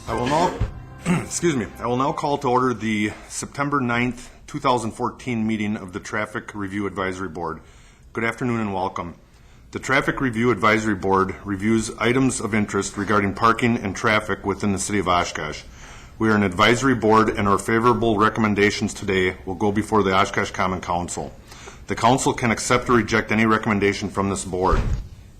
I will now, excuse me, I will now call to order the September 9th, 2014 meeting of the Traffic Review Advisory Board. Good afternoon and welcome. The Traffic Review Advisory Board reviews items of interest regarding parking and traffic within the city of Oshkosh. We are an advisory board and our favorable recommendations today will go before the Oshkosh Common Council. The council can accept or reject any recommendation from this board.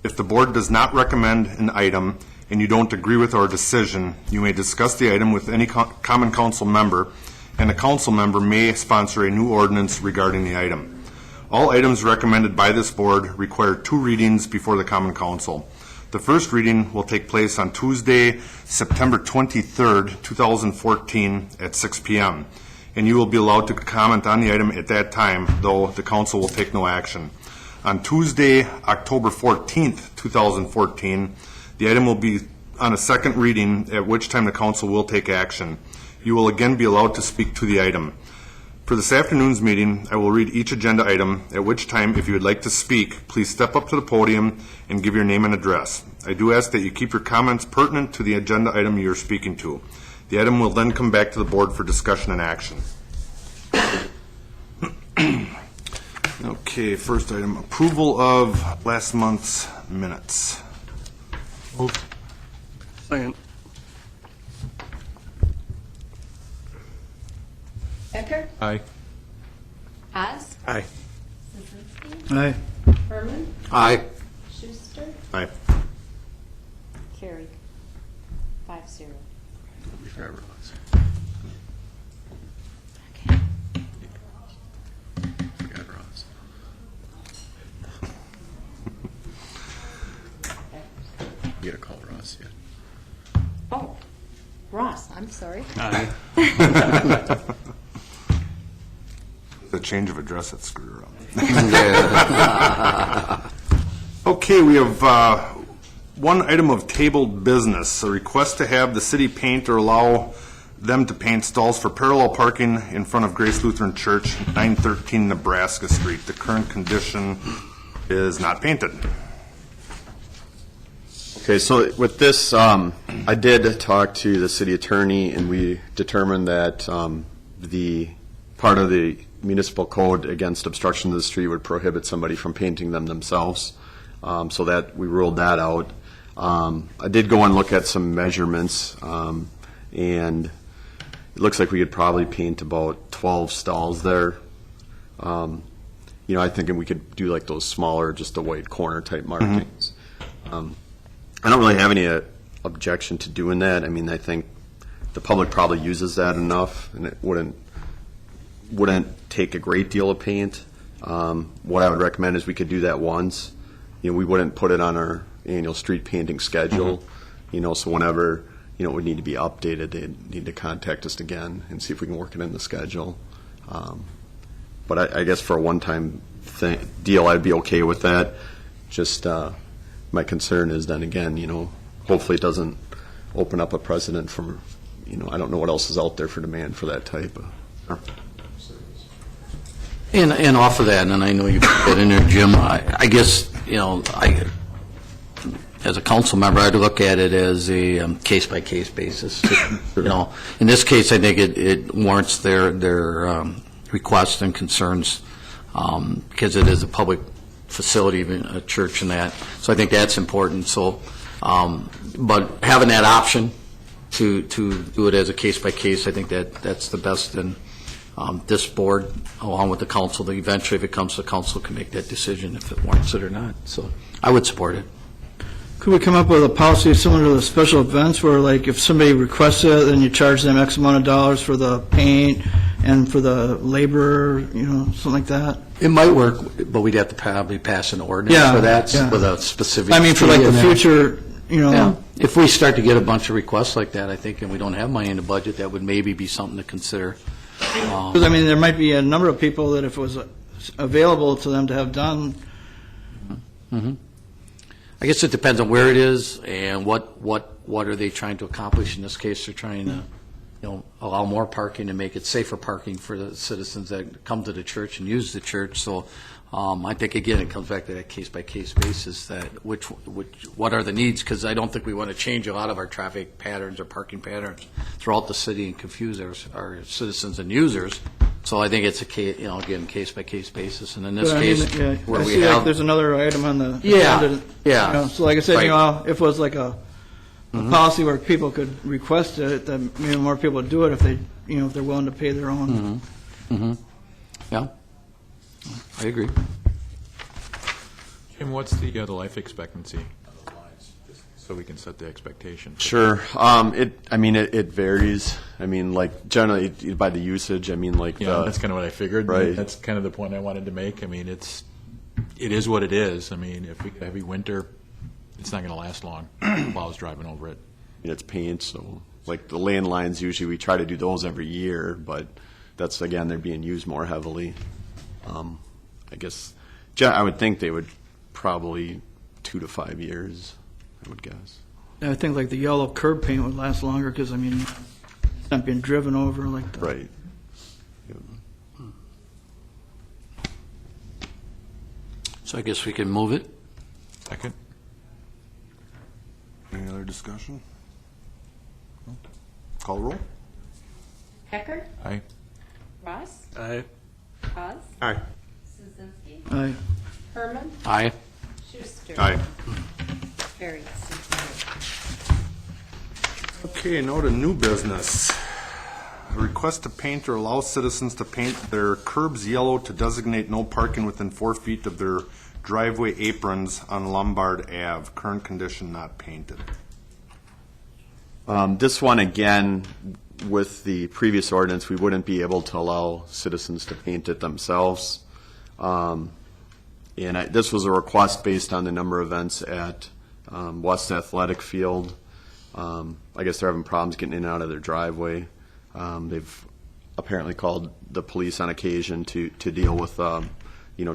If the board does not recommend an item and you don't agree with our decision, you may discuss the item with any common council member, and a council member may sponsor a new ordinance regarding the item. All items recommended by this board require 2 readings before the common council. The first reading will take place on Tuesday, September 23rd, 2014 at 6 p.m. and you will be allowed to comment on the item at that time, though the council will take no action. On Tuesday, October 14th, 2014, the item will be on a second reading, at which time the council will take action. You will again be allowed to speak to the item. For this afternoon's meeting, I will read each agenda item, at which time, if you would like to speak, please step up to the podium and give your name and address. I do ask that you keep your comments pertinent to the agenda item you are speaking to. The item will then come back to the board for discussion and action. Okay, first item, approval of last month's minutes. Moved. Second. Becker? Aye. Haas? Aye. Szynski? Aye. Herman? Aye. Schuster? Aye. Carried. 5-0. You gotta call Ross yet. Oh, Ross, I'm sorry. Aye. The change of address that screwed her up. Okay, we have one item of tabled business, a request to have the city paint or allow them to paint stalls for parallel parking in front of Grace Lutheran Church, 913 Nebraska Street. The current condition is not painted. Okay, so with this, I did talk to the city attorney, and we determined that the part of the municipal code against obstruction of the street would prohibit somebody from painting them themselves. So that we ruled that out. I did go and look at some measurements, and it looks like we could probably paint about 12 stalls there. I think we could do like those smaller, just the white corner type markings. I don't really have any objection to doing that. I mean, I think the public probably uses that enough, and it wouldn't take a great deal of paint. What I would recommend is we could do that once. We wouldn't put it on our annual street painting schedule. So whenever it would need to be updated, they'd need to contact us again and see if we can work it in the schedule. But I guess for a one-time deal, I'd be okay with that. Just my concern is then again, hopefully it doesn't open up a precedent from, I don't know what else is out there for demand for that type of. And off of that, and I know you put that in there, Jim, I guess, as a council member, I'd look at it as a case-by-case basis. In this case, I think it warrants their requests and concerns because it is a public facility, a church and that. So I think that's important. So, but having that option to do it as a case-by-case, I think that's the best. And this board, along with the council, eventually, if it comes to council, can make that decision if it warrants it or not. So I would support it. Could we come up with a policy similar to the special events where, like, if somebody requests it, then you charge them X amount of dollars for the paint and for the labor, something like that? It might work, but we'd have to probably pass an ordinance for that with a specific. I mean, for like the future, Yeah. If we start to get a bunch of requests like that, I think, and we don't have money in the budget, that would maybe be something to consider. Because, I mean, there might be a number of people that if it was available to them to have done. Mm-hmm. I guess it depends on where it is and what are they trying to accomplish. In this case, they're trying to, allow more parking and make it safer parking for the citizens that come to the church and use the church. So I think, again, it comes back to that case-by-case basis, that what are the needs? Because I don't think we want to change a lot of our traffic patterns or parking patterns throughout the city and confuse our citizens and users. So I think it's again, case-by-case basis. And in this But I case, mean, yeah, where I we see like have, there's another item on the. Yeah, agenda, yeah. you know, So like I said, Right. if it was like a policy where people could request it, then maybe more people would do it if they, if they're willing to pay their own. yeah, I agree. Jim, what's the life expectancy of the lines, just so we can set the expectation? Sure. It varies. I mean, like, generally, by the usage, I mean, like, Yeah, that's kind of what I figured. Right. That's kind of the point I wanted to make. I mean, it is what it is. I mean, if we get a heavy winter, it's not going to last long. While I was driving over it. it's paint, so, like, the landlines, usually we try to do those every year, but that's, again, they're being used more heavily. I guess, I would think they would probably 2 to 5 years, I would guess. I think like the yellow curb paint would last longer because, I mean, it's not being driven over like the. Right. So I guess we can move it. Second? Any other discussion? No? Call the roll? Hecker, Aye. Ross, Aye. Oz, Aye. Kuzinski, Aye. Herman, Aye. Schuster. Aye. Carried, 6-0. Okay, now to new business. A request to paint or allow citizens to paint their curbs yellow to designate no parking within 4 feet of their driveway aprons on Lombard Ave. Current condition not painted. This one, again, with the previous ordinance, we wouldn't be able to allow citizens to paint it themselves. This was a request based on the number of events at West Athletic Field. I guess they're having problems getting in and out of their driveway. They've apparently called the police on occasion to deal with,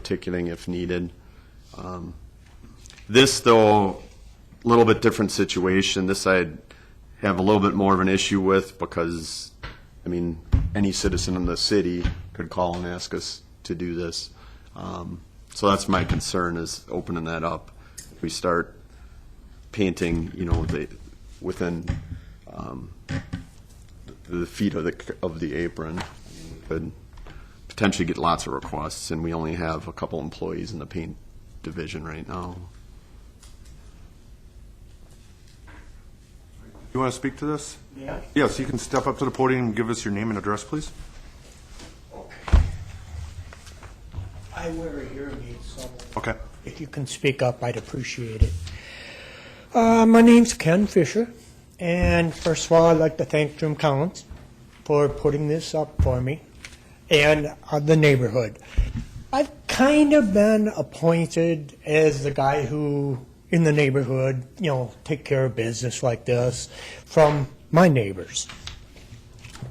ticketing if needed. This, though, a little bit different situation. This I'd have a little bit more of an issue with because, I mean, any citizen in the city could call and ask us to do this. So that's my concern, is opening that up. If we start painting, within the feet of the apron, we could potentially get lots of requests, and we only have a couple employees in the paint division right now. You want to speak to this? Yeah. Yes, you can step up to the podium and give us your name and address, please. I wear a hearing aid, so Okay. if you can speak up, I'd appreciate it. My name's Ken Fisher, and first of all, I'd like to thank Jim Collins for putting this up for me and the neighborhood. I've kind of been appointed as the guy who, in the neighborhood, take care of business like this from my neighbors.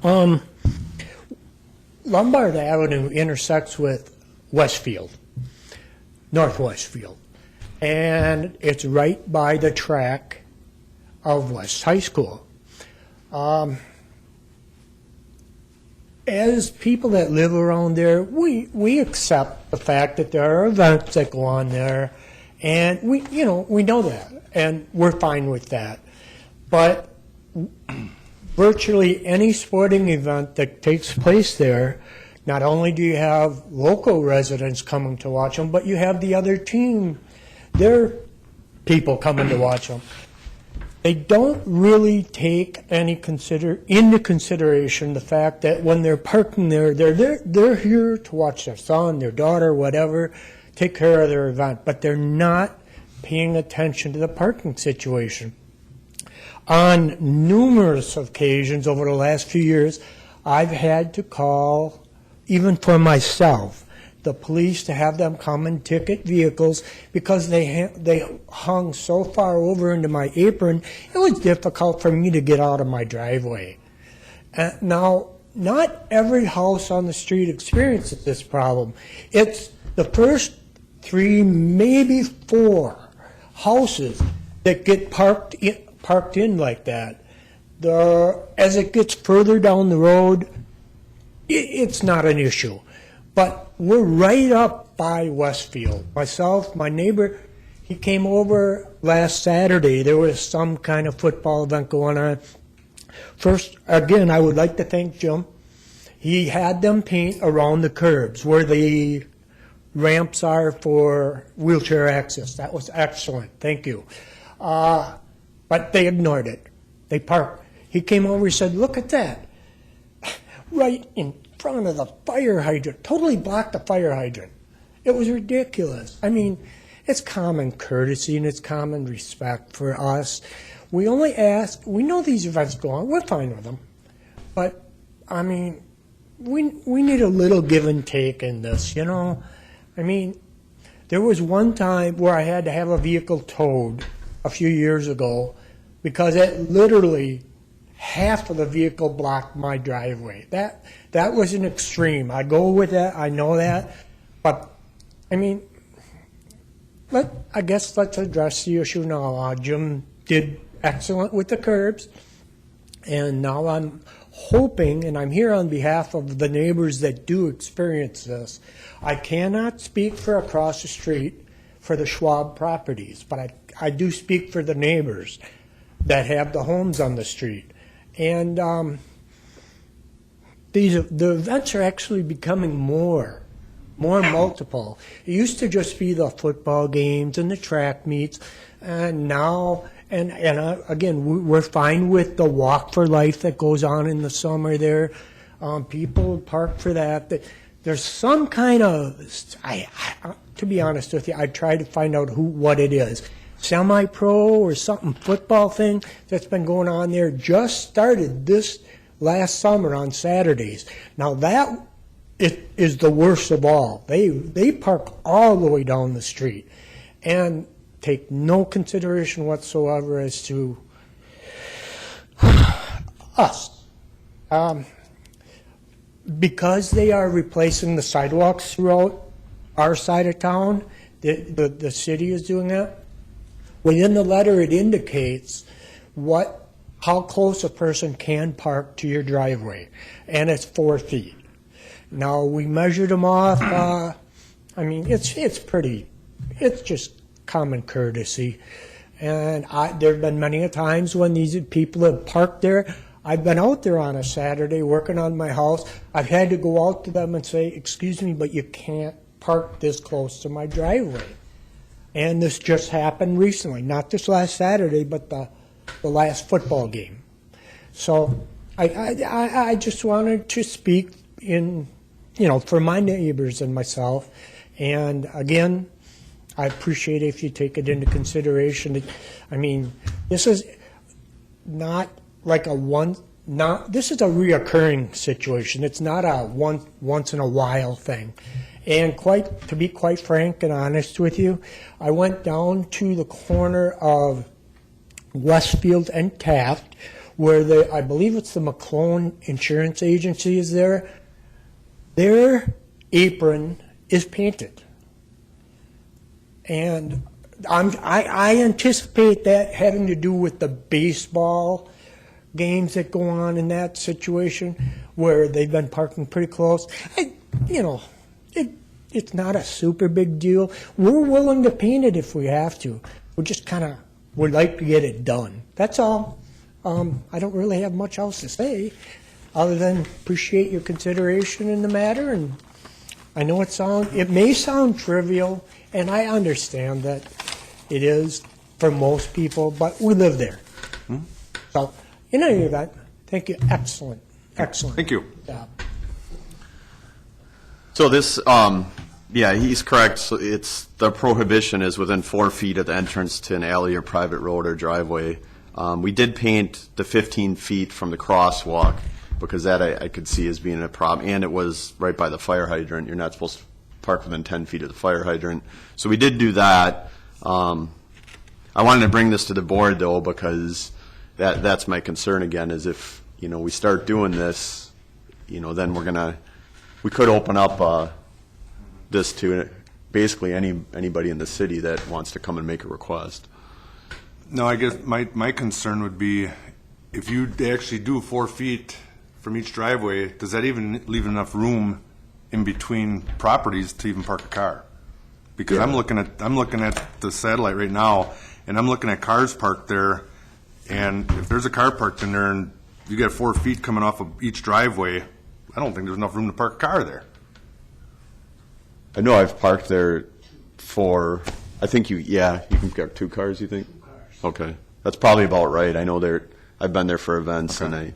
Lombard Avenue intersects with Westfield, North Westfield, and it's right by the track of West High School. As people that live around there, we accept the fact that there are events that go on there, and we know that, and we're fine with that. But virtually any sporting event that takes place there, not only do you have local residents coming to watch them, but you have the other team, their people coming to watch them. They don't really take into consideration the fact that when they're parking there, they're here to watch their son, their daughter, whatever, take care of their event, but they're not paying attention to the parking situation. On numerous occasions over the last few years, I've had to call, even for myself, the police to have them come and ticket vehicles because they hung so far over into my apron, it was difficult for me to get out of my driveway. Now, not every house on the street experiences this problem. It's the first 3, maybe 4 houses that get parked in like that. As it gets further down the road, it's not an issue. But we're right up up by Westfield. Myself, my neighbor, he came over last Saturday. There was some kind of football event going on. First, again, I would like to thank Jim. He had them paint around the curbs where the ramps are for wheelchair access. That was excellent. Thank you. But they ignored it. They parked. He came over, he said, look at that. Right in front of the fire hydrant. Totally blocked the fire hydrant. It was ridiculous. I mean, it's common courtesy and it's common respect for us. We only ask, we know these events go on, we're fine with them. But, I mean, we need a little give and take in this, you know? I mean, there was one time where I had to have a vehicle towed a few years ago because it literally, half of the vehicle blocked my driveway. That was an extreme. I go with that, I know that. But, I mean, I guess let's address the issue now. Jim did excellent with the curbs, and now I'm hoping, and I'm here on behalf of the neighbors that do experience this. I cannot speak for across the street for the Schwab properties, but I do speak for the neighbors that have the homes on the street. And the events are actually becoming more multiple. It used to just be the football games and the track meets, and now, and again, we're fine with the Walk for Life that goes on in the summer there. People park for that. There's some kind of, to be honest with you, I tried to find out what it is. Semi-pro or something football thing that's been going on there just started this last summer on Saturdays. Now that it is the worst of all. They park all the way down the street and take no consideration whatsoever as to us. Because they are replacing the sidewalks throughout our side of town, the city is doing that. Within the letter, it indicates how close a person can park to your driveway, and it's 4 feet. Now, we measured them off. I mean, it's just common courtesy. And there have been many a times when these people have parked there. I've been out there on a Saturday working on my house. I've had to go out to them and say, excuse me, but you can't park this close to my driveway. And this just happened recently, not this last Saturday, but the last football game. So I just wanted to speak for my neighbors and myself. And again, I appreciate it if you take it into consideration. I mean, this is not like this is a reoccurring situation. It's not a once in a while thing. And to be quite frank and honest with you, I went down to the corner of Westfield and Taft, where I believe it's the McClone Insurance Agency is there. Their apron is painted. And I anticipate that having to do with the baseball games that go on in that situation where they've been parking pretty close. It's not a super big deal. We're willing to paint it if we have to. We'd like to get it done. That's all. I don't really have much else to say other than appreciate your consideration in the matter. And I know it may sound trivial, and I understand that it is for most people, but we live there. So, in any event, thank you. Excellent. Thank you. Job. So this, he's correct. So the prohibition is within 4 feet of the entrance to an alley or private road or driveway. We did paint the 15 feet from the crosswalk because that I could see as being a problem, and it was right by the fire hydrant. You're not supposed to park within 10 feet of the fire hydrant. So we did do that. I wanted to bring this to the board, though, because that's my concern again, is if, we start doing this, then we could open up this to basically anybody in the city that wants to come and make a request. No, I guess my concern would be if you actually do 4 feet from each driveway, does that even leave enough room in between properties to even park a car. Because I'm looking at the satellite right now, and I'm looking at cars parked there, and if there's a car parked in there and you got 4 feet coming off of each driveway, I don't think there's enough room to park a car there. I know I've parked there for, I think you can park 2 cars, you think? 2 cars. Okay. That's probably about right. I know I've been there for events, Okay. and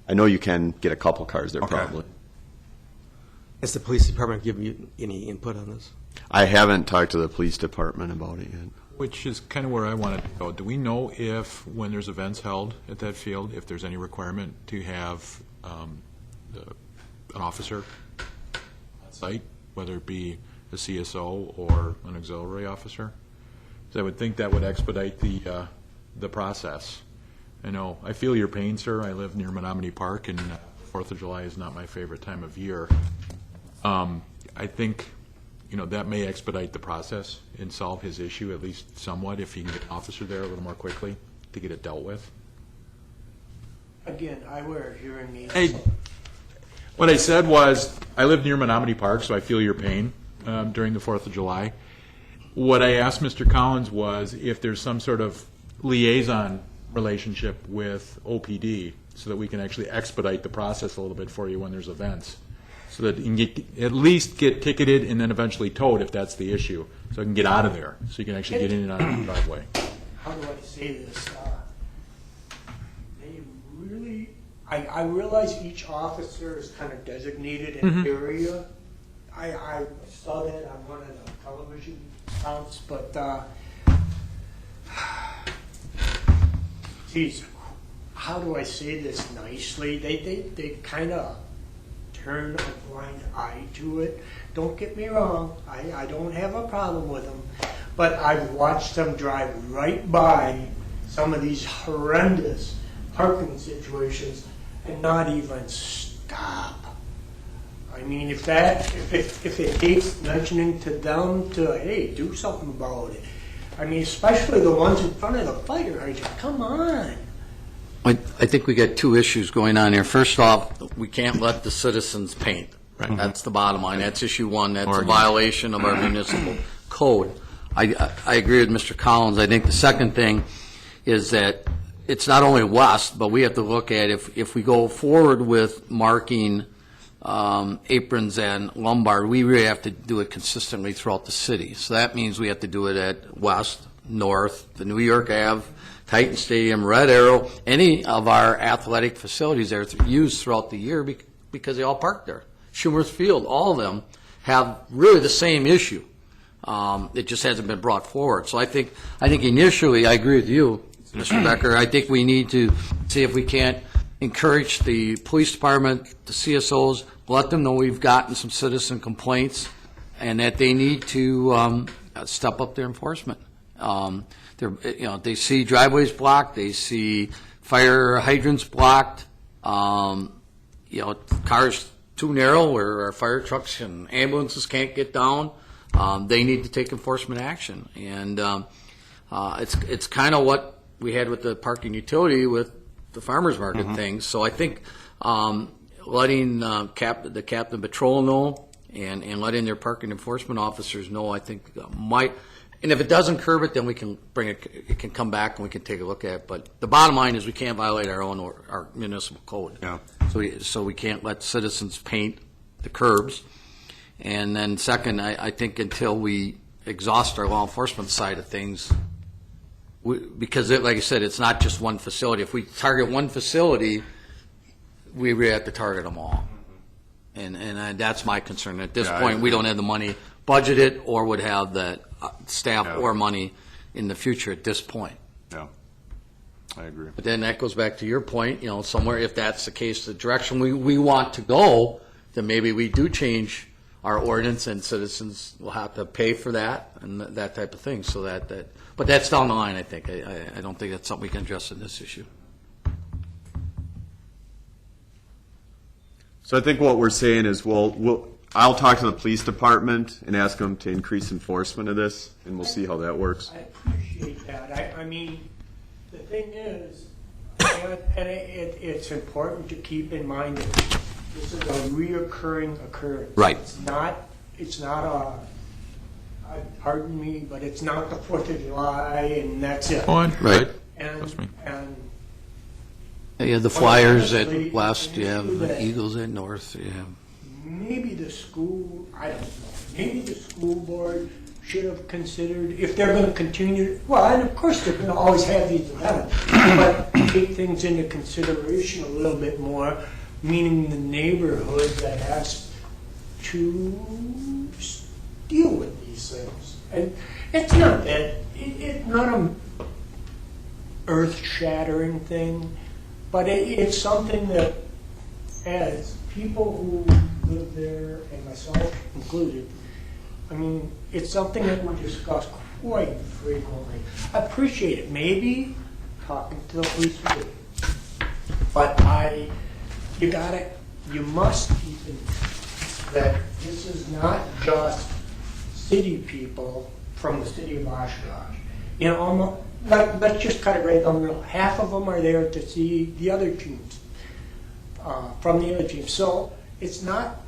I know you can get a couple cars there Okay. probably. Has the police department given you any input on this? I haven't talked to the police department about it yet. Which is kind of where I wanted to go. Do we know if, when there's events held at that field, if there's any requirement to have an officer on site, whether it be a CSO or an auxiliary officer? So I would think that would expedite the process. I know, I feel your pain, sir. I live near Menominee Park, and 4th of July is not my favorite time of year. I think, that may expedite the process and solve his issue at least somewhat if he can get an officer there a little more quickly to get it dealt with. Again, I wear hearing aids. Hey, what I said was, I live near Menominee Park, so I feel your pain during the 4th of July. What I asked Mr. Collins was if there's some sort of liaison relationship with OPD so that we can actually expedite the process a little bit for you when there's events. So that you can at least get ticketed and then eventually towed if that's the issue. So I can get out of there, so you can actually get in and out of the driveway. How do I say this? They really, I realize each officer is kind of designated an area. I saw that on one of the television accounts, but geez, how do I say this nicely? They kind of turn a blind eye to it. Don't get me wrong, I don't have a problem with them, but I've watched them drive right by some of these horrendous parking situations and not even stop. I mean, if it takes mentioning to them to, hey, do something about it. I mean, especially the ones in front of the fire hydrant. Come on. I think we got 2 issues going on here. First off, we can't let the citizens paint. Right. That's the bottom line. That's issue 1. That's a violation of our municipal code. I agree with Mr. Collins. I think the second thing is that it's not only west, but we have to look at if we go forward with marking aprons and Lombard, we really have to do it consistently throughout the city. So that means we have to do it at west, north, the New York Ave, Titan Stadium, Red Arrow, any of our athletic facilities that are used throughout the year because they all park there. Schumer's Field, all of them have really the same issue. It just hasn't been brought forward. So I think initially, I agree with you, Mr. Becker. I think we need to see if we can't encourage the police department, the CSOs, let them know we've gotten some citizen complaints and that they need to step up their enforcement. They see driveways blocked, they see fire hydrants blocked, cars too narrow where our fire trucks and ambulances can't get down. They need to take enforcement action, and it's kind of what we had with the parking utility with the farmers market thing. So I think letting the captain patrol know and letting their parking enforcement officers know, I think might. And if it doesn't curb it, then we can bring it. It can come back and we can take a look at it. But the bottom line is we can't violate our municipal code. Yeah. So we can't let citizens paint the curbs. And then second, I think until we exhaust our law enforcement side of things, because like I said, it's not just one facility. If we target one facility, we really have to target them all. And that's my concern. At this point, we don't have the money budgeted or would have the staff or money in the future at this point. Yeah, I agree. But then that goes back to your point, somewhere if that's the case, the direction we want to go, then maybe we do change our ordinance and citizens will have to pay for that and that type of thing. So but that's down the line, I think. I don't think that's something we can address in this issue. So I think what we're saying is, I'll talk to the police department and ask them to increase enforcement of this, and we'll see how that works. I appreciate that. I mean, the thing is, and it's important to keep in mind that this is a reoccurring occurrence. Right. It's not pardon me, but it's not the 4th of July and that's it. On, Right. And, Trust me. and You have the Flyers at Honestly, west, you have the that- Eagles at north, you have. maybe the school, I don't know, maybe the school board should have considered, if they're going to continue, well, and of course they're going to always have these events, but take things into consideration a little bit more, meaning the neighborhood that has to deal with these things. And it's not that, it's not an earth-shattering thing, but it's something that, as people who live there, and myself included, I mean, it's something that we discuss quite frequently. I appreciate it, maybe talking to the police, too. But you must keep in that this is not just city people from the city of Oshkosh. You know, almost, let's just cut it right down the middle. Half of them are there to see the other teams, from the other teams. So it's not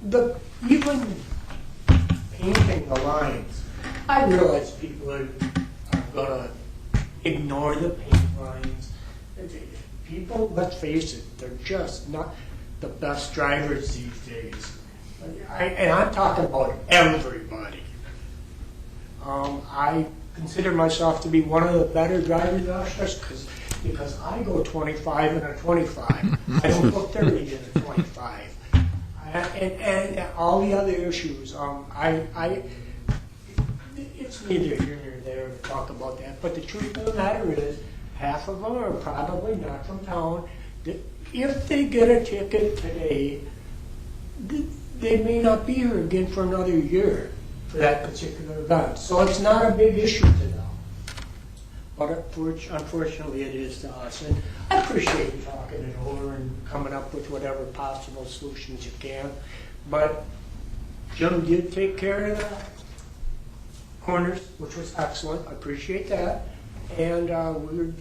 even painting the lines. I realize people are going to ignore the paint lines. People, let's face it, they're just not the best drivers these days. And I'm talking about everybody. I consider myself to be one of the better drivers in Oshkosh because I go 25 and a 25. I don't go 30 and a 25. And all the other issues, it's neither here nor there to talk about that. But the truth of the matter is, half of them are probably not from town. If they get a ticket today, they may not be here again for another year for that particular event. So it's not a big issue to them. But unfortunately, it is to us. And I appreciate you talking it over and coming up with whatever possible solutions you can. But Jim did take care of the corners, which was excellent. I appreciate that. And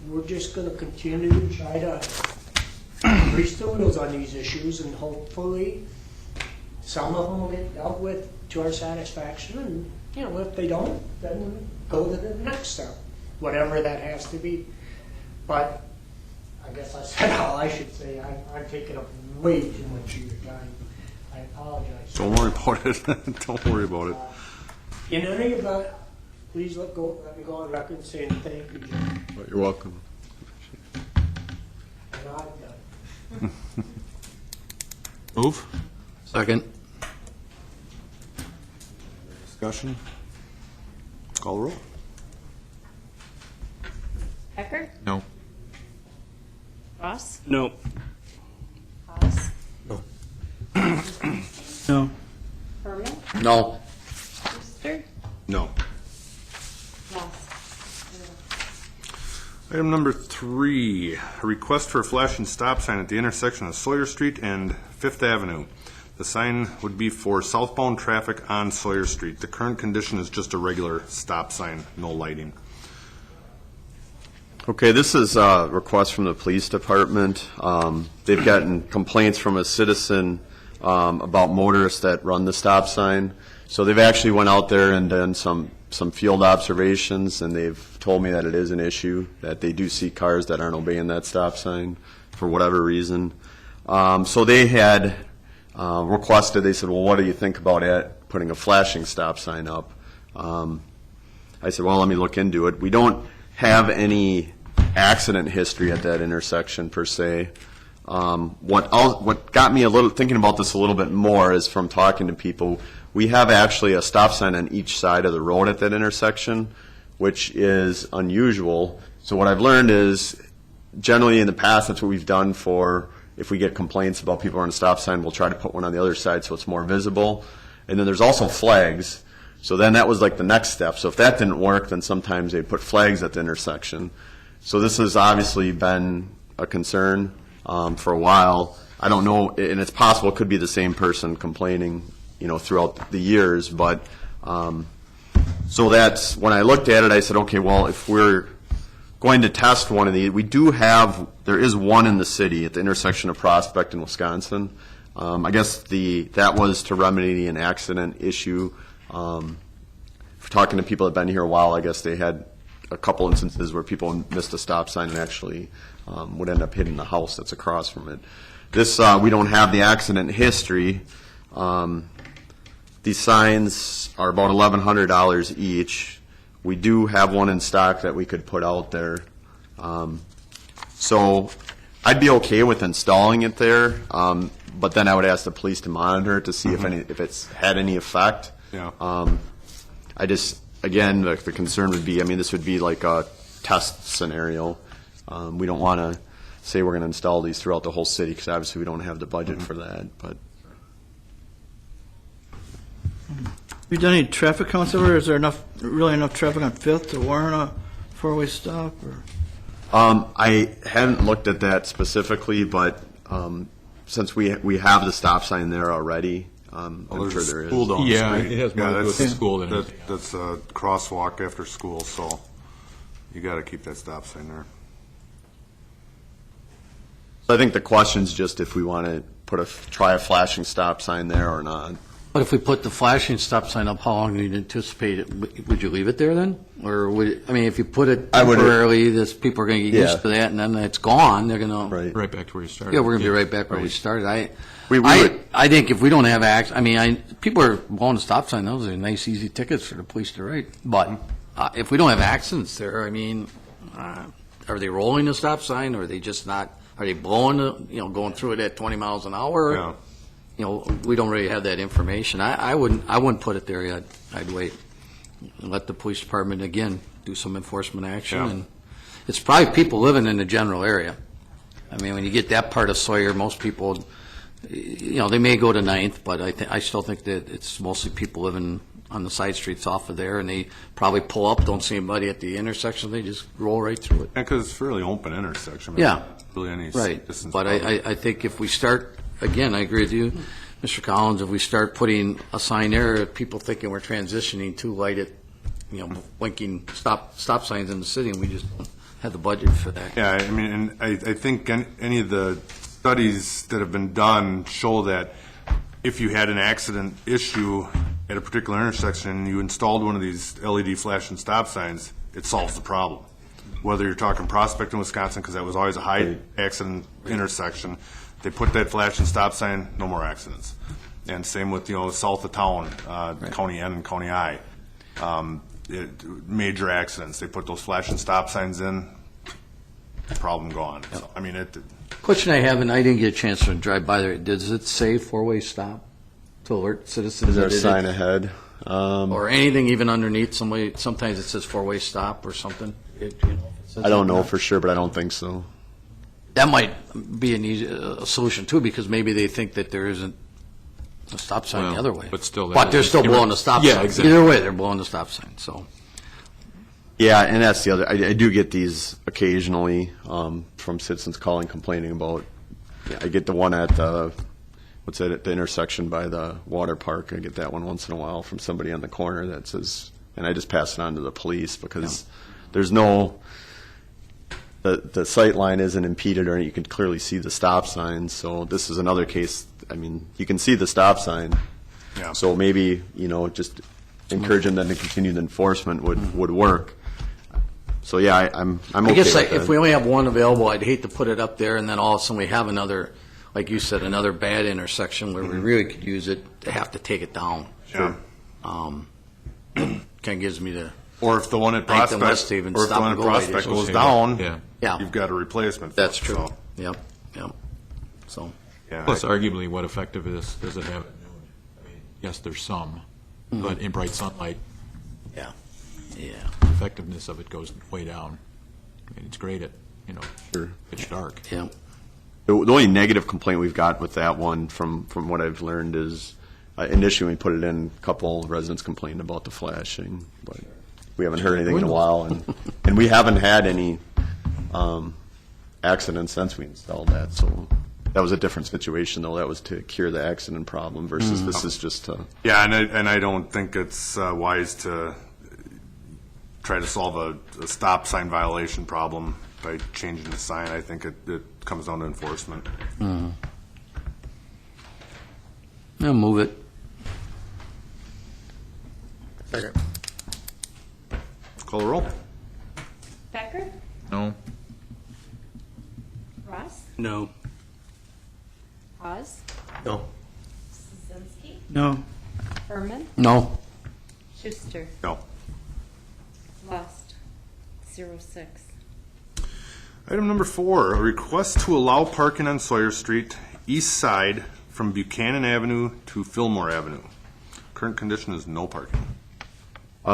we're just going to continue to try to grease the wheels on these issues, and hopefully some of them will get dealt with to our satisfaction. And if they don't, then we'll go to the next step, whatever that has to be. But I guess I said all I should say. I'm taking up way too much of your time. I apologize. Don't worry about it. Don't worry about it. In any event, please let me go on record saying thank you, Jim. You're welcome. And I'm done. Move. Second. Discussion? Call the roll. Becker? No. Ross? No. Haas? No. Herman? No. Schuster? No. Ross? Item number 3, a request for a flashing stop sign at the intersection of Sawyer Street and Fifth Avenue. The sign would be for southbound traffic on Sawyer Street. The current condition is just a regular stop sign, no lighting. Okay, this is a request from the police department. They've gotten complaints from a citizen about motorists that run the stop sign. So they've actually went out there and done some field observations, and they've told me that it is an issue, that they do see cars that aren't obeying that stop sign for whatever reason. So they had requested, they said, well, what do you think about putting a flashing stop sign up? I said, well, let me look into it. We don't have any accident history at that intersection per se. What got me thinking about this a little bit more is from talking to people. We have actually a stop sign on each side of the road at that intersection, which is unusual. So what I've learned is, generally in the past, that's what we've done for, if we get complaints about people on a stop sign, we'll try to put one on the other side so it's more visible. And then there's also flags. So then that was like the next step. So if that didn't work, then sometimes they put flags at the intersection. So this has obviously been a concern for a while. I don't know, and it's possible it could be the same person complaining, throughout the years. But so that's, when I looked at it, I said, okay, well, if we're going to test one of these, there is one in the city at the intersection of Prospect and Wisconsin. I guess that was to remedy an accident issue. For talking to people that have been here a while, I guess they had a couple instances where people missed a stop sign and actually would end up hitting the house that's across from it. This, we don't have the accident history. These signs are about $1,100 each. We do have one in stock that we could put out there. So I'd be okay with installing it there, but then I would ask the police to monitor it to see if it's had any effect. Yeah. I just, again, the concern would be, I mean, this would be like a test scenario. We don't want to say we're going to install these throughout the whole city, because obviously we don't have the budget for that, but. Have you done any traffic counts over there? Is there really enough traffic on Fifth to warrant a four-way stop? Or? I hadn't looked at that specifically, but since we have the stop sign there already, I'm sure there is. School down the Yeah, street. it has more to do with the school than anything That's a crosswalk after school, so you got to keep that stop sign there. So I think the question's just if we want to try a flashing stop sign there or not. But if we put the flashing stop sign up, how long do you anticipate it? Would you leave it there then? Or if you put it I would- temporarily, people are going to get Yeah. used to that, and then it's gone, they're going to. Right. right back to where you started. Yeah, we're going to be right back where we started. We would- I think if we don't have people are blowing the stop sign, those are nice, easy tickets for the police to write. But if we don't have accidents there, are they rolling the stop sign, or are they just not, are they blowing going through it at 20 miles an hour? Yeah. We don't really have that information. I wouldn't put it there. I'd wait and let the police department, again, do some enforcement action. Yeah. And it's probably people living in the general area. I mean, when you get that part of Sawyer, most people, they may go to Ninth, but I still think that it's mostly people living on the side streets off of there, and they probably pull up, don't see anybody at the intersection, they just roll right through it. And because it's a fairly open intersection. I mean, Yeah. not really any Right, distance. but I think if we start, again, I agree with you, Mr. Collins, if we start putting a sign there, people thinking we're transitioning to lighted, blinking stop signs in the city, and we just don't have the budget for that. Yeah, I mean, and I think any of the studies that have been done show that if you had an accident issue at a particular intersection and you installed one of these LED flashing stop signs, it solves the problem. Whether you're talking Prospect in Wisconsin, because that was always a high accident intersection, they put that flashing stop sign, no more accidents. And same with, south of town, County N and County I. Major accidents, they put those flashing stop signs in, problem gone. So, I mean, Question I have, and I didn't get a chance to drive by there, does it say four-way stop to alert citizens? Is there a that it- sign ahead? Or anything even underneath, sometimes it says four-way stop or something? I don't know for sure, but I don't think so. That might be a solution too, because maybe they think that there isn't a stop sign the Well, other way. but still, But they're still blowing the stop sign. Yeah, exactly. Either way, they're blowing the stop sign, so. Yeah, and that's the other. I do get these occasionally from citizens calling, complaining about. I get the one at the intersection by the water park. I get that one once in a while from somebody on the corner that says, and I just pass it on to the police because there's no. The sight line isn't impeded, or you can clearly see the stop sign. So this is another case. I mean, you can see the stop sign. Yeah. So maybe just encouraging them to continue the enforcement would work. So yeah, I'm okay I guess with if that. we only have one available, I'd hate to put it up there and then all of a sudden we have another, like you said, another bad intersection where we really could use it to have to take it down. yeah. Kind of gives me the, Or if the one at Ninth and Prospect, West even or if the stop one and at go light Prospect is- goes down, Yeah. Yeah. you've got a replacement. for that's it, true. so, Yep. So, yeah, Plus, arguably, what effectiveness does it have at noon? I mean, yes, there's some, but in bright sunlight, yeah. the effectiveness of it goes way down. I mean, it's great at, Sure. pitch dark. Yeah. The only negative complaint we've got with that one, from what I've learned, is initially we put it in, a couple residents complained about the flashing, but we haven't heard anything in a while, and we haven't had any accidents since we installed that. So that was a different situation, though. That was to cure the accident problem versus this is just to. yeah, and I don't think it's wise to try to solve a stop sign violation problem by changing the sign. I think it comes down to enforcement. I'll move it. Second. Call the roll. Becker? No. Ross? No. Haas? No. Szynski? No. Herman? No. Schuster? No. Lost. 0-6. Item number 4, a request to allow parking on Sawyer Street, east side, from Buchanan Avenue to Fillmore Avenue. Current condition is no parking.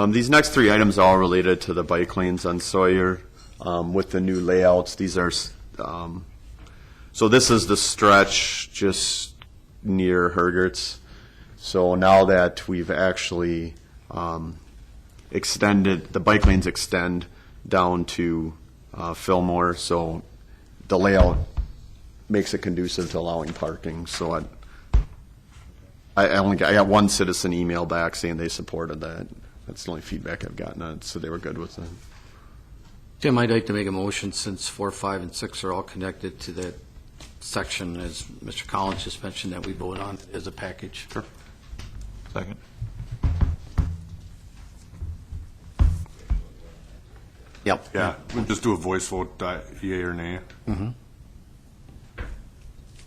These next three items are all related to the bike lanes on Sawyer. With the new layouts, these are, so this is the stretch just near Hergert's. So now that we've actually extended, the bike lanes extend down to Fillmore, so the layout makes it conducive to allowing parking. So I got one citizen email back saying they supported that. That's the only feedback I've gotten on it, so they were good with it. Tim, I'd like to make a motion since 4, 5, and 6 are all connected to that section, as Mr. Collins just mentioned, that we vote on as a package. Sure. Second. Yep. Yeah, we'll just do a voice vote, yea or nay.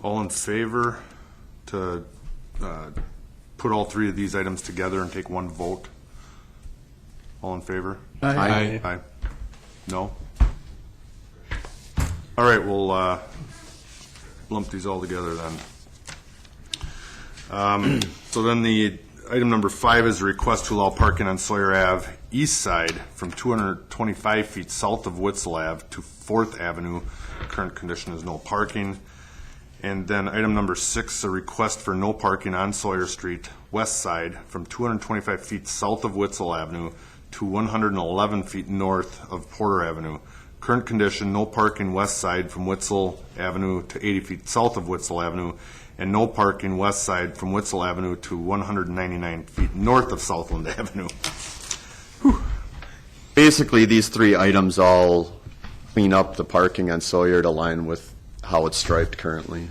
All in favor to put all three of these items together and take one vote? All in favor? Aye. Aye. No? All right, we'll lump these all together then. So then the item number 5 is a request to allow parking on Sawyer Ave east side from 225 feet south of Witzel Ave to 4th Avenue. Current condition is no parking. And then item number 6, a request for no parking on Sawyer Street west side from 225 feet south of Witzel Avenue to 111 feet north of Porter Avenue. Current condition, no parking west side from Witzel Avenue to 80 feet south of Witzel Avenue, and no parking west side from Witzel Avenue to 199 feet north of Southland Avenue. Basically, these three items all clean up the parking on Sawyer to align with how it's striped currently.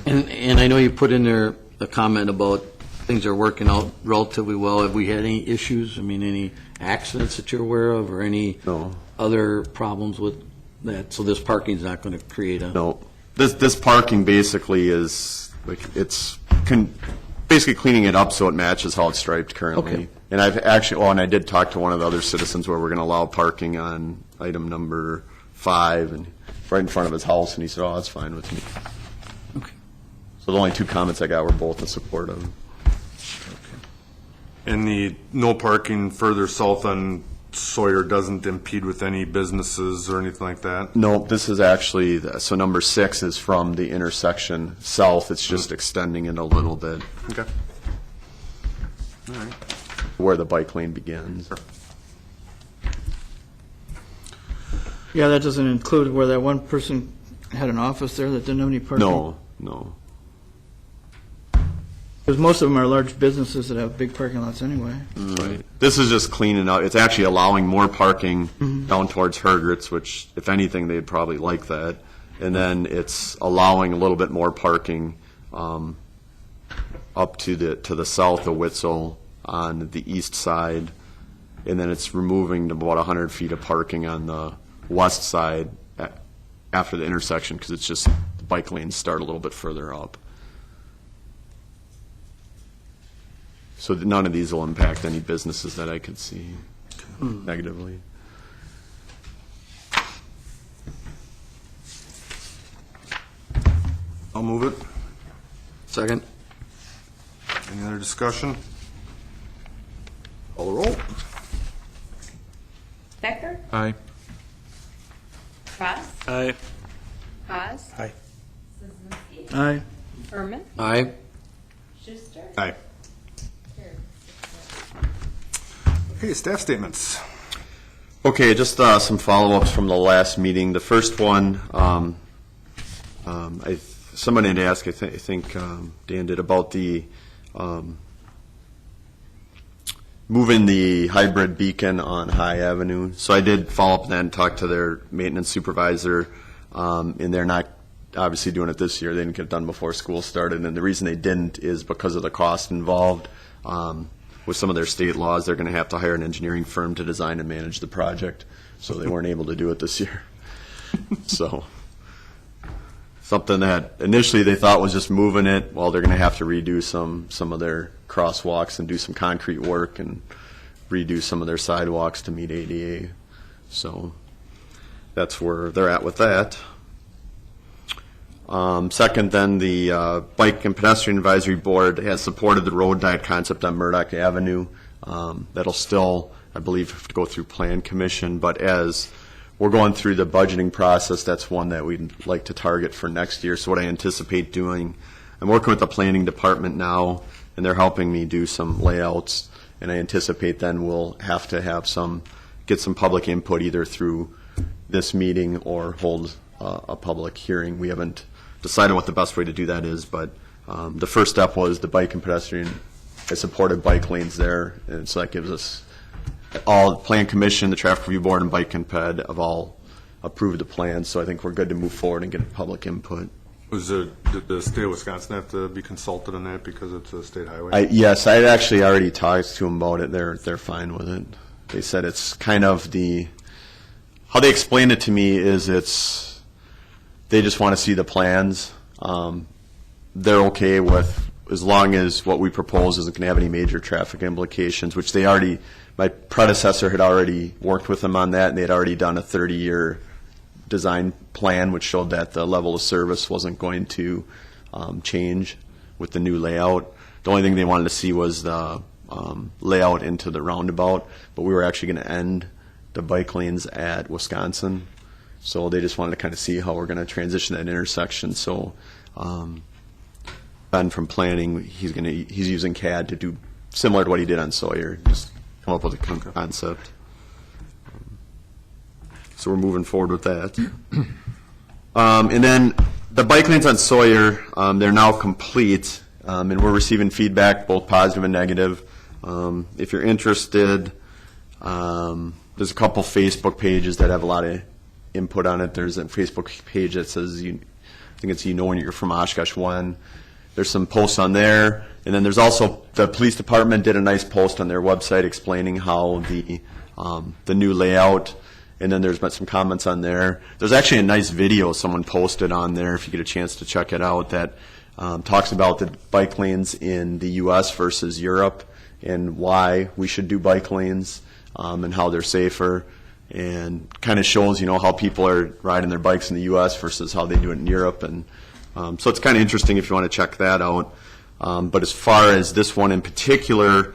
And I know you put in there a comment about things are working out relatively well. Have we had any issues? I mean, any accidents that you're aware of, or any No. other problems with that? So this parking's not going to create a... No, this parking basically is, like, it's basically cleaning it up so it matches how it's striped currently. Okay. And I've actually, and I did talk to one of the other citizens where we're going to allow parking on item number 5, and right in front of his house, and he said, oh, that's fine with me. Okay. So the only two comments I got were both in support of. And the no parking further south on Sawyer doesn't impede with any businesses or anything like that? No, this is actually, so number 6 is from the intersection south. It's just extending it a little bit Okay. All right. where the bike lane begins. Yeah, that doesn't include where that one person had an office there that didn't have any parking? No. Because most of them are large businesses that have big parking lots anyway. Right. This is just cleaning out, it's actually allowing more parking down towards Hergert's, which, if anything, they'd probably like that. And then it's allowing a little bit more parking up to the south of Witzel on the east side. And then it's removing about 100 feet of parking on the west side after the intersection, because it's just, the bike lanes start a little bit further up. So none of these will impact any businesses that I could see negatively. I'll move it. Second? Any other discussion? Call the roll. Becker? Aye. Ross? Aye. Haas? Aye. Szynski? Aye. Herman? Aye. Schuster? Aye. Carried. Okay, staff statements. Okay, just some follow-ups from the last meeting. The first one, somebody had asked, I think Dan did, about the moving the hybrid beacon on High Avenue. So I did follow up then, talk to their maintenance supervisor, and they're not obviously doing it this year. They didn't get it done before school started, and the reason they didn't is because of the cost involved. With some of their state laws, they're going to have to hire an engineering firm to design and manage the project, so they weren't able to do it this year. So something that initially they thought was just moving it, well, they're going to have to redo some of their crosswalks and do some concrete work and redo some of their sidewalks to meet ADA. So that's where they're at with that. Second, then the Bike and Pedestrian Advisory Board has supported the road diet concept on Murdoch Avenue. That'll still, I believe, have to go through Plan Commission, but as we're going through the budgeting process, that's one that we'd like to target for next year. So what I anticipate doing, I'm working with the planning department now, and they're helping me do some layouts, and I anticipate then we'll have to have get some public input either through this meeting or hold a public hearing. We haven't decided what the best way to do that is, but the first step was the bike and pedestrian. I supported bike lanes there, and so that gives us all, Plan Commission, the Traffic Review Board, and Bike and Ped have all approved the plan, so I think we're good to move forward and get public input. Did the state of Wisconsin have to be consulted on that because it's a state highway? Yes, I actually already talked to them about it. They're fine with it. They said it's kind of how they explained it to me is they just want to see the plans. They're okay with, as long as what we propose isn't going to have any major traffic implications, which my predecessor had already worked with them on that, and they had already done a 30-year design plan, which showed that the level of service wasn't going to change with the new layout. The only thing they wanted to see was the layout into the roundabout, but we were actually going to end the bike lanes at Wisconsin. So they just wanted to kind of see how we're going to transition that intersection. So Ben from planning, he's using CAD to do similar to what he did on Sawyer, just come up with a concept. So we're moving forward with that. And then the bike lanes on Sawyer, they're now complete, and we're receiving feedback, both positive and negative. If you're interested, there's a couple Facebook pages that have a lot of input on it. There's a Facebook page that says, I think it's when you're from Oshkosh 1. There's some posts on there. And then there's also, the police department did a nice post on their website explaining how the new layout, and then there's been some comments on there. There's actually a nice video someone posted on there, if you get a chance to check it out, that talks about the bike lanes in the U.S. versus Europe and why we should do bike lanes and how they're safer, and kind of shows, how people are riding their bikes in the U.S. versus how they do it in Europe. And so it's kind of interesting if you want to check that out. But as far as this one in particular,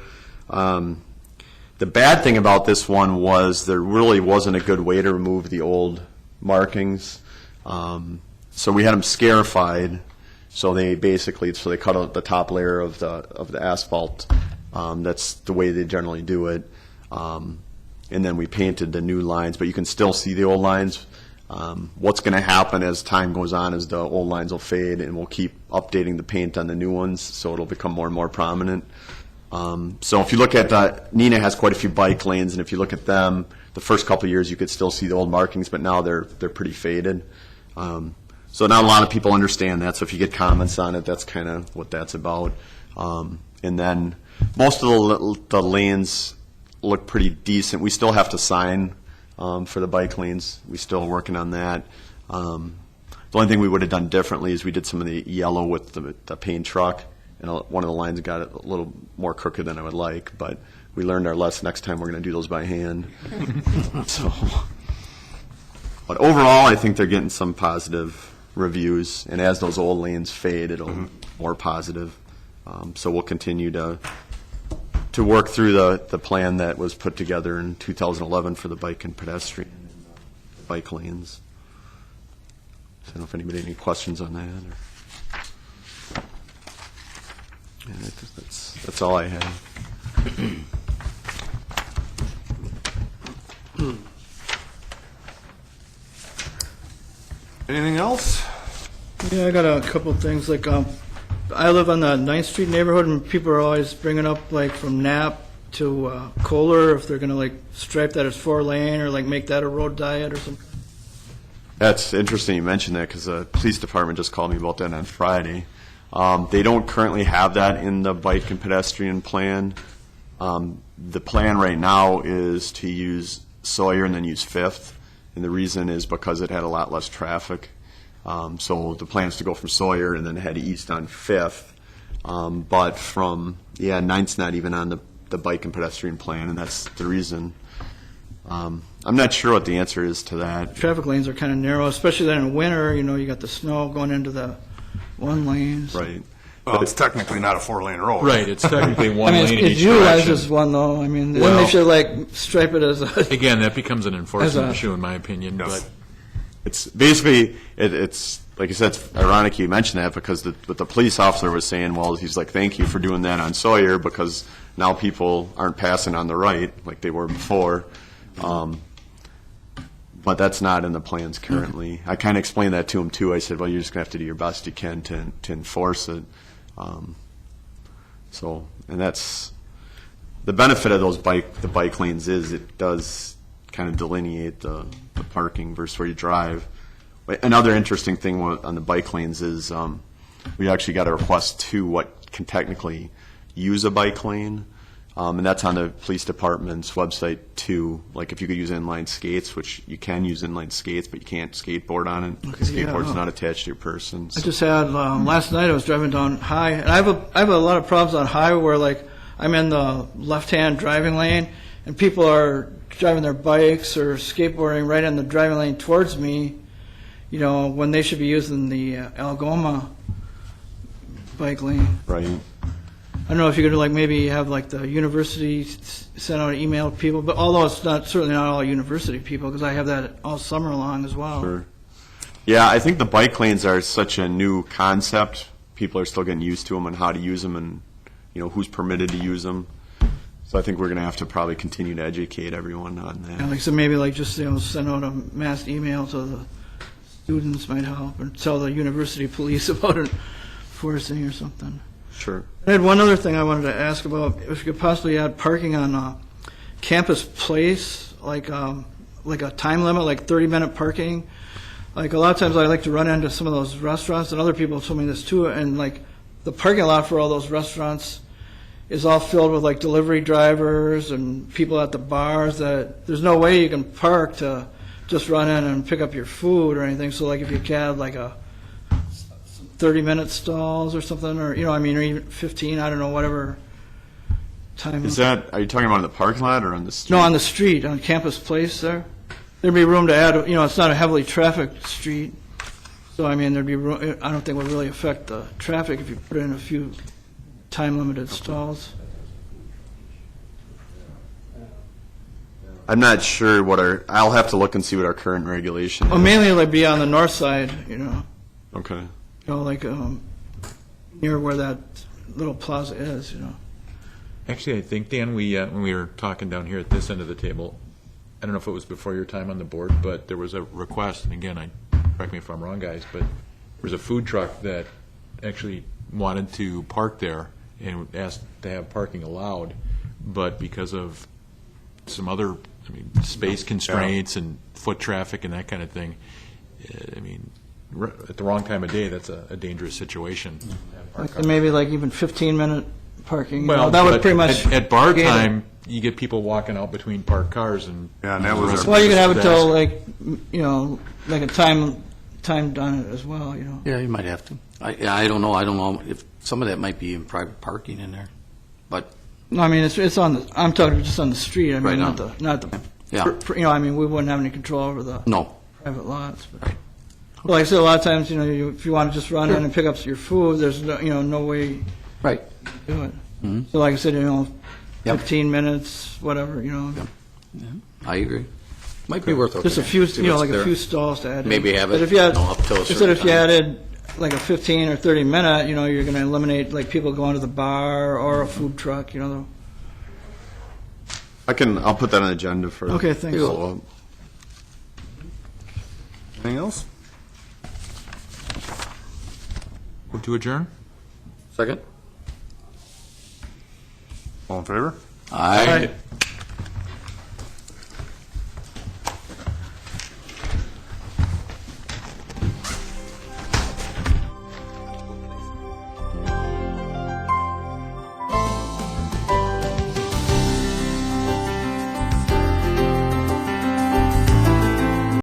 the bad thing about this one was there really wasn't a good way to remove the old markings. So we had them scarified. So they cut out the top layer of the asphalt. That's the way they generally do it. And then we painted the new lines, but you can still see the old lines. What's going to happen as time goes on is the old lines will fade, and we'll keep updating the paint on the new ones, so it'll become more and more prominent. So if you look at Neenah has quite a few bike lanes, and if you look at them, the first couple of years you could still see the old markings, but now they're pretty faded. So not a lot of people understand that. So if you get comments on it, that's kind of what that's about. And then most of the lanes look pretty decent. We still have to sign for the bike lanes. We're still working on that. The only thing we would have done differently is we did some of the yellow with the paint truck, and one of the lines got a little more crooked than I would like, but we learned our lesson. Next time we're going to do those by hand. But overall, I think they're getting some positive reviews, and as those old lanes fade, it'll be more positive. So we'll continue to work through the plan that was put together in 2011 for the bike and pedestrian bike lanes. So I don't know if anybody had any questions on that. Yeah, that's all I have. Anything else? Yeah, I got a couple of things, like, I live on the 9th Street neighborhood, and people are always bringing up, like, from Knapp to Kohler, if they're going to, like, stripe that as 4-lane or, like, make that a road diet or something. That's interesting you mentioned that, because the police department just called me about that on Friday. They don't currently have that in the bike and pedestrian plan. The plan right now is to use Sawyer and then use Fifth, and the reason is because it had a lot less traffic. So the plan is to go from Sawyer and then head east on Fifth. But from, Ninth's not even on the bike and pedestrian plan, and that's the reason. I'm not sure what the answer is to that. Traffic lanes are kind of narrow, especially then in winter, you got the snow going into the one lanes. Right. Well, it's technically not a 4-lane road. Right, it's technically I one mean, lane in it's each utilized direction. as one though, I mean, then Well- they should like stripe it as a, Again, that becomes an enforcement As a- issue, in my opinion, Yes. but It's basically, it's, like I said, it's ironic you mentioned that, because what the police officer was saying, well, he's like, thank you for doing that on Sawyer, because now people aren't passing on the right like they were before. But that's not in the plans currently. I kind of explained that to him too. I said, well, you're just going to have to do your best you can to enforce it. And that's, the benefit of the bike lanes is it does kind of delineate the parking versus where you drive. Another interesting thing on the bike lanes is we actually got a request to what can technically use a bike lane. And that's on the police department's website too. Like if you could use inline skates, which you can use inline skates, but you can't skateboard on it. Okay, yeah, Skateboard's well. not attached to your person. I So. just had, last night I was driving down High, and I have a lot of problems on High where like I'm in the left-hand driving lane and people are driving their bikes or skateboarding right in the driving lane towards me, when they should be using the Algoma bike lane. Right. I don't know if you could like maybe have like the university send out an email to people, but although it's certainly not all university people, because I have that all summer long as well. Sure. Yeah, I think the bike lanes are such a new concept. People are still getting used to them and how to use them, and who's permitted to use them. So I think we're going to have to probably continue to educate everyone on that. And like so maybe like just send out a mass email to the students might help, or tell the university police about it enforcing or something. Sure. I had one other thing I wanted to ask about, if you could possibly add parking on Campus Place, like a time limit, like 30-minute parking. Like a lot of times I like to run into some of those restaurants, and other people have told me this too, and like the parking lot for all those restaurants is all filled with like delivery drivers and people at the bars that there's no way you can park to just run in and pick up your food or anything. So like if you had like a 30-minute stalls or something, or or even 15, I don't know, whatever time. Are you talking about in the parking lot or on the street? No, on the street, on Campus Place there. There'd be room to add, it's not a heavily trafficked street. So, there'd be room, I don't think it would really affect the traffic if you put in a few time-limited stalls. I'm not sure I'll have to look and see what our current regulation is. Well, mainly it'd be on the north side, Okay. like near where that little plaza is, actually, I think, Dan, when we were talking down here at this end of the table, I don't know if it was before your time on the board, but there was a request, and again, correct me if I'm wrong, guys, but there was a food truck that actually wanted to park there and asked to have parking allowed, but because of some other, space constraints and foot traffic and that kind of thing, at the wrong time of day, that's a dangerous situation. like maybe like even 15-minute parking. Well, that would but pretty much at bar gate it. time, you get people walking out between parked cars and. Yeah, and that was our- Well, you could have it till like, like a timed on it as well, Yeah, you might have to. I don't know. I don't know if some of that might be in private parking in there, but No, it's on the, I'm talking just on the street, Right not on. not the, Yeah. we wouldn't have any control over the no. private lots. But. Right. Well, like I said, a lot of times, if you want to just run in and pick up your food, there's no, no way Right. to do it. Mhm. So like I said, Yep. 15 minutes, whatever, I agree. Might be worth just a looking few, at. See what's like a there. few stalls to add in. Maybe have But it, if you had, up till a I said certain if you time. added like a 15 or 30 minute, you're going to eliminate like people going to the bar or a food truck, I'll put that on the agenda for. Okay, thanks. follow-up. Anything else? Move to adjourn? Second? All in favor? Aye.